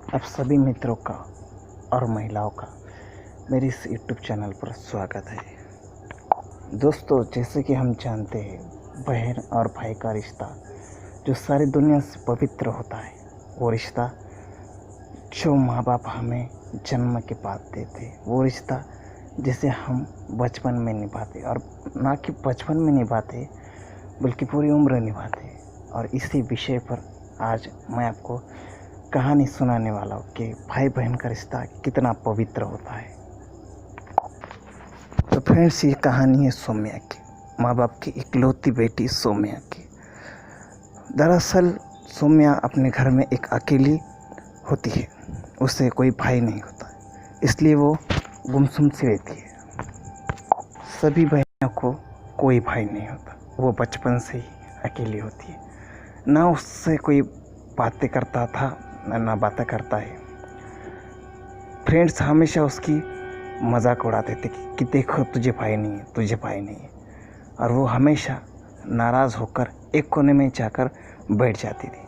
आप सभी मित्रों का और महिलाओं का मेरे इस यूट्यूब चैनल पर स्वागत है। दोस्तों, जैसे कि हम जानते हैं, बहन और भाई का रिश्ता जो सारी दुनिया से पवित्र होता है, वो रिश्ता जो माँ बाप हमें जन्म के बाद देते, वो रिश्ता जिसे हम बचपन में निभाते, और ना कि बचपन में निभाते बल्कि पूरी उम्र निभाते। और इसी विषय पर आज मैं आपको कहानी सुनाने वाला हूँ कि भाई बहन का रिश्ता कितना पवित्र होता है। तो फ्रेंड्स, ये कहानी है सौम्या की, माँ बाप की इकलौती बेटी सौम्या की। दरअसल सौम्या अपने घर में एक अकेली होती है, उसे कोई भाई नहीं होता, इसलिए वो गुमसुम सी रहती है। सभी बहनों को कोई भाई नहीं होता, वो बचपन से ही अकेली होती है। ना उससे कोई बातें करता था, ना बातें करता है। फ्रेंड्स हमेशा उसकी मजाक उड़ाते थे कि देखो तुझे भाई नहीं है, तुझे भाई नहीं है। और वो हमेशा नाराज़ होकर एक कोने में जाकर बैठ जाती थी।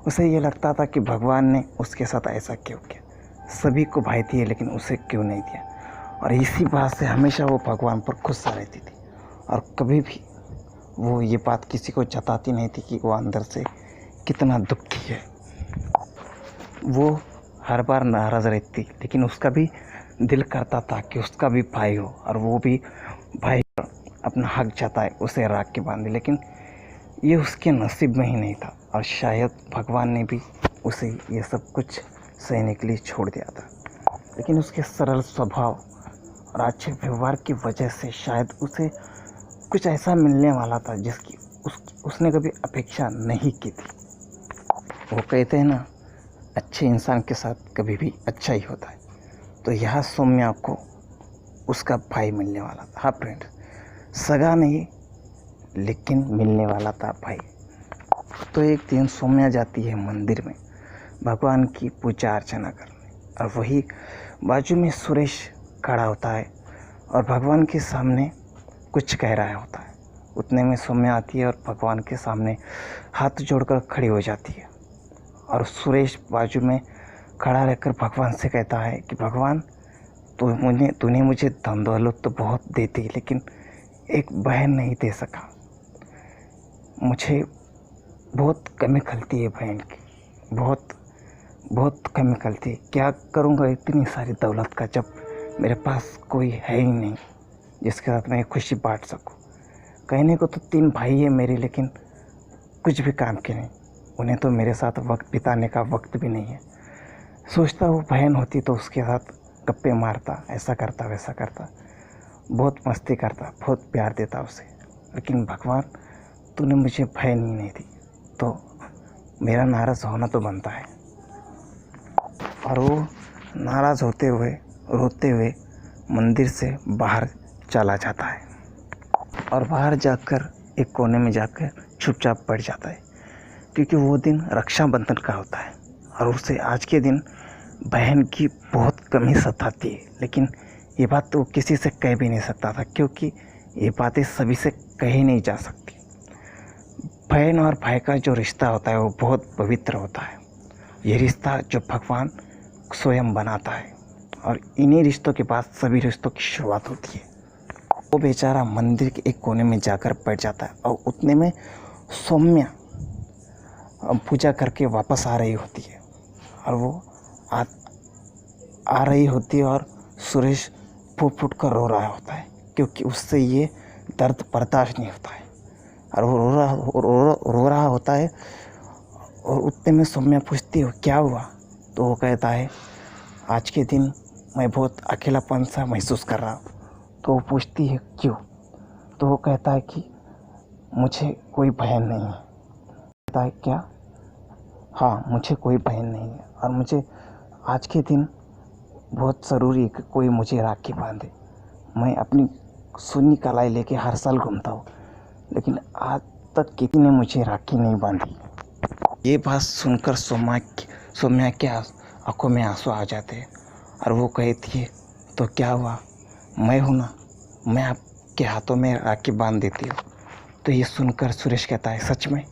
उसे ये लगता था कि भगवान ने उसके साथ ऐसा क्यों किया, सभी को भाई दिए लेकिन उसे क्यों नहीं दिया। और इसी बात से हमेशा वो भगवान पर गुस्सा रहती थी, और कभी भी वो ये बात किसी को जताती नहीं थी कि वो अंदर से कितना दुखी है। वो हर बार नाराज़ रहती, लेकिन उसका भी दिल करता था कि उसका भी भाई हो और वो भी भाई अपना हक जताए, उसे राख के बांधे। लेकिन ये उसके नसीब में ही नहीं था, और शायद भगवान ने भी उसे ये सब कुछ सहने के लिए छोड़ दिया था। लेकिन उसके सरल स्वभाव और अच्छे व्यवहार की वजह से शायद उसे कुछ ऐसा मिलने वाला था जिसकी उसने कभी अपेक्षा नहीं की थी। वो कहते हैं ना, अच्छे इंसान के साथ कभी भी अच्छा ही होता है। तो यहाँ सौम्या को उसका भाई मिलने वाला था। हाँ फ्रेंड, सगा नहीं लेकिन मिलने वाला था भाई। तो एक दिन सौम्या जाती है मंदिर में भगवान की पूजा अर्चना करने, और वही बाजू में सुरेश खड़ा होता है और भगवान के सामने कुछ कह रहा होता है। उतने में सौम्या आती है और भगवान के सामने हाथ जोड़कर खड़ी हो जाती है। और सुरेश बाजू में खड़ा रहकर भगवान से कहता है कि भगवान, तूने मुझे धन दौलत तो बहुत दे दी, लेकिन एक बहन नहीं दे सका। मुझे बहुत कमी खलती है बहन की, बहुत कमी खलती है। क्या करूँगा इतनी सारी दौलत का, जब मेरे पास कोई है ही नहीं जिसके साथ मैं खुशी बांट सकूँ। कहने को तो 3 भाई है मेरे, लेकिन कुछ भी काम के नहीं। उन्हें तो मेरे साथ वक्त बिताने का वक्त भी नहीं है। सोचता वो बहन होती तो उसके साथ गप्पे मारता, ऐसा करता वैसा करता, बहुत मस्ती करता, बहुत प्यार देता उसे। लेकिन भगवान, तूने मुझे बहन ही नहीं दी, तो मेरा नाराज़ होना तो बनता है। और वो नाराज़ होते हुए, रोते हुए मंदिर से बाहर चला जाता है, और बाहर जाकर एक कोने में जाकर चुपचाप बैठ जाता है, क्योंकि वो दिन रक्षाबंधन का होता है और उसे आज के दिन बहन की बहुत कमी सताती है। लेकिन ये बात तो किसी से कह भी नहीं सकता था, क्योंकि ये बातें सभी से कही नहीं जा सकती। बहन और भाई का जो रिश्ता होता है वो बहुत पवित्र होता है। ये रिश्ता जो भगवान स्वयं बनाता है, और इन्हीं रिश्तों के बाद सभी रिश्तों की शुरुआत होती है। वो बेचारा मंदिर के एक कोने में जाकर बैठ जाता है, और उतने में सौम्या पूजा करके वापस आ रही होती है, और वो आ रही होती है, और सुरेश फूट फूट कर रो रहा होता है, क्योंकि उससे ये दर्द बर्दाश्त नहीं होता है। और वो रो रहा होता है, और उतने में सौम्या पूछती है क्या हुआ। तो वो कहता है, आज के दिन मैं बहुत अकेलापन सा महसूस कर रहा हूँ। तो वो पूछती है क्यों। तो वो कहता है कि मुझे कोई बहन नहीं है। कहता है क्या? हाँ, मुझे कोई बहन नहीं है, और मुझे आज के दिन बहुत ज़रूरी है कि कोई मुझे राखी बांधे। मैं अपनी सुन्नी कलाई लेके हर साल घूमता हूँ, लेकिन आज तक किसी ने मुझे राखी नहीं बांधी। ये बात सुनकर सौम्या के आंखों में आंसू आ जाते हैं, और वो कहती है तो क्या हुआ, मैं हूँ ना, मैं आपके हाथों में राखी बांध देती हूँ। तो ये सुनकर सुरेश कहता है, सच में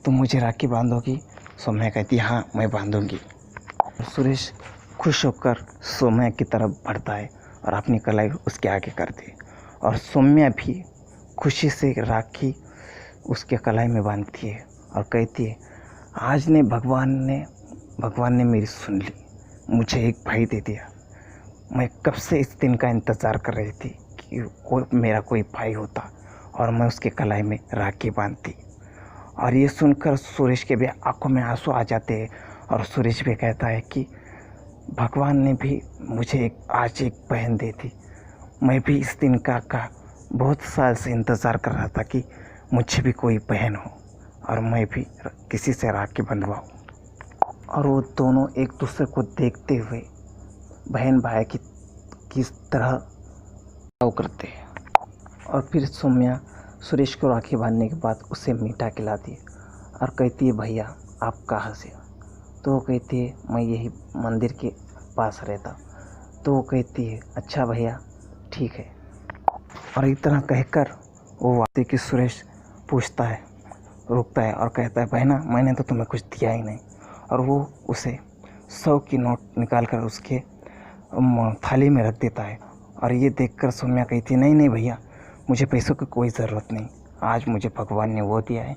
तुम मुझे राखी बांधोगी? सौम्या कहती है, हाँ मैं बांधूंगी। सुरेश खुश होकर सौम्या की तरफ बढ़ता है और अपनी कलाई उसके आगे करती है और सौम्या भी खुशी से राखी उसके कलाई में बांधती है और कहती है, आज ने भगवान ने मेरी सुन ली, मुझे एक भाई दे दिया। मैं कब से इस दिन का इंतज़ार कर रही थी कि मेरा कोई भाई होता और मैं उसके कलाई में राखी बांधती। और ये सुनकर सुरेश के भी आंखों में आंसू आ जाते हैं और सुरेश भी कहता है कि भगवान ने भी मुझे आज एक बहन दे दी। मैं भी इस दिन का बहुत साल से इंतज़ार कर रहा था कि मुझे भी कोई बहन हो और मैं भी किसी से राखी बंधवाऊँ। और वो दोनों एक दूसरे को देखते हुए बहन भाई की किस तरह करते हैं। और फिर सौम्या सुरेश को राखी बांधने के बाद उसे मीठा खिलाती है और कहती है, भैया आप कहाँ से हो? तो वो कहती है, मैं यही मंदिर के पास रहता। तो वो कहती है, अच्छा भैया ठीक है। और इतना कहकर वो आते कि सुरेश पूछता है, रुकता है और कहता है, बहना मैंने तो तुम्हें कुछ दिया ही नहीं। और वो उसे 100 की नोट निकाल कर उसके थाली में रख देता है। और ये देखकर सौम्या कहती, नहीं भैया, मुझे पैसों की कोई ज़रूरत नहीं। आज मुझे भगवान ने वो दिया है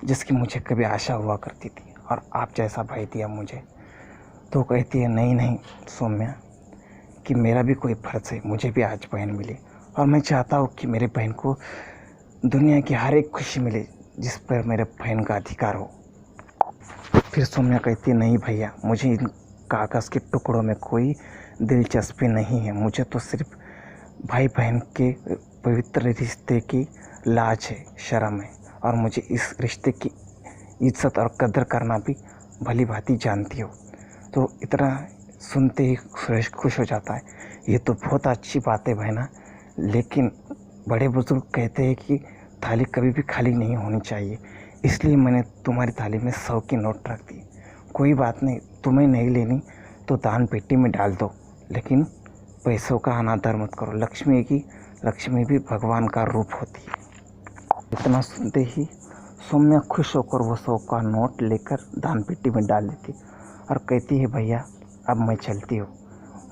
जिसकी मुझे कभी आशा हुआ करती थी और आप जैसा भाई दिया मुझे। तो कहती है, नहीं सौम्या, कि मेरा भी कोई फ़र्ज़ है, मुझे भी आज बहन मिली और मैं चाहता हूँ कि मेरे बहन को दुनिया की हर एक खुशी मिले जिस पर मेरे बहन का अधिकार हो। फिर सौम्या कहती है, नहीं भैया, मुझे इन कागज़ के टुकड़ों में कोई दिलचस्पी नहीं है। मुझे तो सिर्फ भाई बहन के पवित्र रिश्ते की लाज है, शर्म है और मुझे इस रिश्ते की इज्जत और कदर करना भी भली भांति जानती हो। तो इतना सुनते ही सुरेश खुश हो जाता है। ये तो बहुत अच्छी बात है बहना, लेकिन बड़े बुजुर्ग कहते हैं कि थाली कभी भी खाली नहीं होनी चाहिए, इसलिए मैंने तुम्हारी थाली में 100 की नोट रख दी। कोई बात नहीं, तुम्हें नहीं लेनी तो दान पेटी में डाल दो, लेकिन पैसों का अनादर मत करो। लक्ष्मी भी भगवान का रूप होती है। इतना सुनते ही सौम्या खुश होकर वो 100 का नोट लेकर दान पेटी में डाल देती और कहती है, भैया अब मैं चलती हूँ,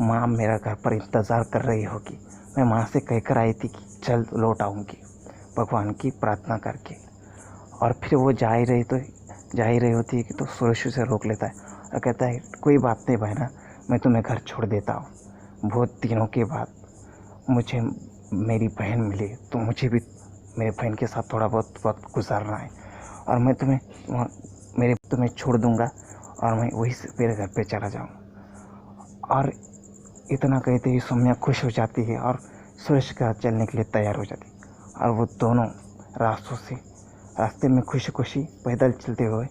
माँ मेरा घर पर इंतज़ार कर रही होगी। मैं माँ से कहकर आई थी कि जल्द लौट आऊँगी भगवान की प्रार्थना करके। और फिर वो जा ही रही होती है कि तो सुरेश उसे रोक लेता है और कहता है, कोई बात नहीं बहना, मैं तुम्हें घर छोड़ देता हूँ। बहुत दिनों के बाद मुझे मेरी बहन मिली, तो मुझे भी मेरे बहन के साथ थोड़ा बहुत वक्त गुजारना है और मैं तुम्हें छोड़ दूँगा और मैं वहीं से मेरे घर पे चला जाऊँ। और इतना कहते ही सौम्या खुश हो जाती है और सुरेश के साथ चलने के लिए तैयार हो जाती है। और वो दोनों रास्ते में खुशी खुशी पैदल चलते हुए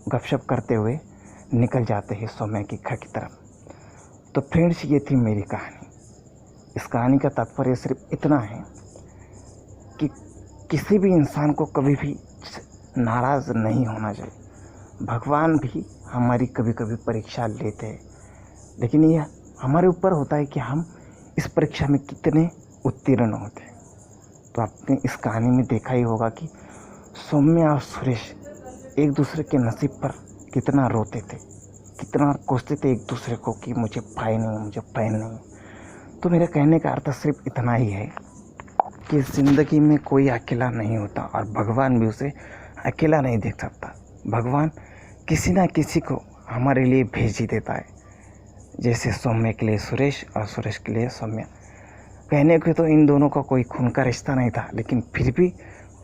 गपशप करते हुए निकल जाते हैं सौम्या के घर की तरफ। तो फ्रेंड्स, ये थी मेरी कहानी। इस कहानी का तात्पर्य सिर्फ इतना है कि किसी भी इंसान को कभी भी नाराज़ नहीं होना चाहिए। भगवान भी हमारी कभी कभी परीक्षा लेते हैं, लेकिन यह हमारे ऊपर होता है कि हम इस परीक्षा में कितने उत्तीर्ण होते हैं। तो आपने इस कहानी में देखा ही होगा कि सौम्या और सुरेश एक दूसरे के नसीब पर कितना रोते थे, कितना कोसते थे एक दूसरे को कि मुझे भाई नहीं, मुझे बहन नहीं। तो मेरे कहने का अर्थ सिर्फ इतना ही है कि ज़िंदगी में कोई अकेला नहीं होता और भगवान भी उसे अकेला नहीं देख सकता। भगवान किसी ना किसी को हमारे लिए भेज ही देता है, जैसे सौम्या के लिए सुरेश और सुरेश के लिए सौम्या। कहने को तो इन दोनों का कोई खून का रिश्ता नहीं था, लेकिन फिर भी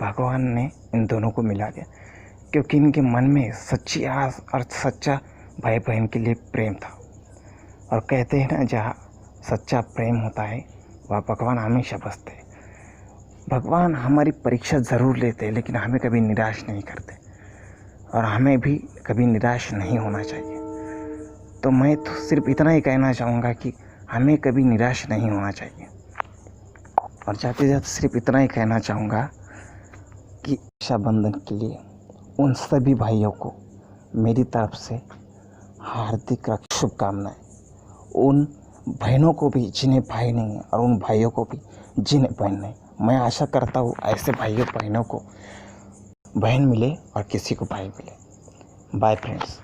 भगवान ने इन दोनों को मिला दिया, क्योंकि इनके मन में सच्ची आस और सच्चा भाई बहन के लिए प्रेम था। और कहते हैं ना, जहाँ सच्चा प्रेम होता है वह भगवान हमेशा बसते हैं। भगवान हमारी परीक्षा ज़रूर लेते हैं, लेकिन हमें कभी निराश नहीं करते और हमें भी कभी निराश नहीं होना चाहिए। तो मैं तो सिर्फ इतना ही कहना चाहूँगा कि हमें कभी निराश नहीं होना चाहिए। और जाते जाते सिर्फ इतना ही कहना चाहूँगा कि रक्षाबंधन के लिए उन सभी भाइयों को मेरी तरफ से हार्दिक शुभकामनाएं। उन बहनों को भी जिन्हें भाई नहीं है और उन भाइयों को भी जिन्हें बहन नहीं। मैं आशा करता हूँ ऐसे भाइयों बहनों को बहन मिले और किसी को भाई मिले। Bye friends.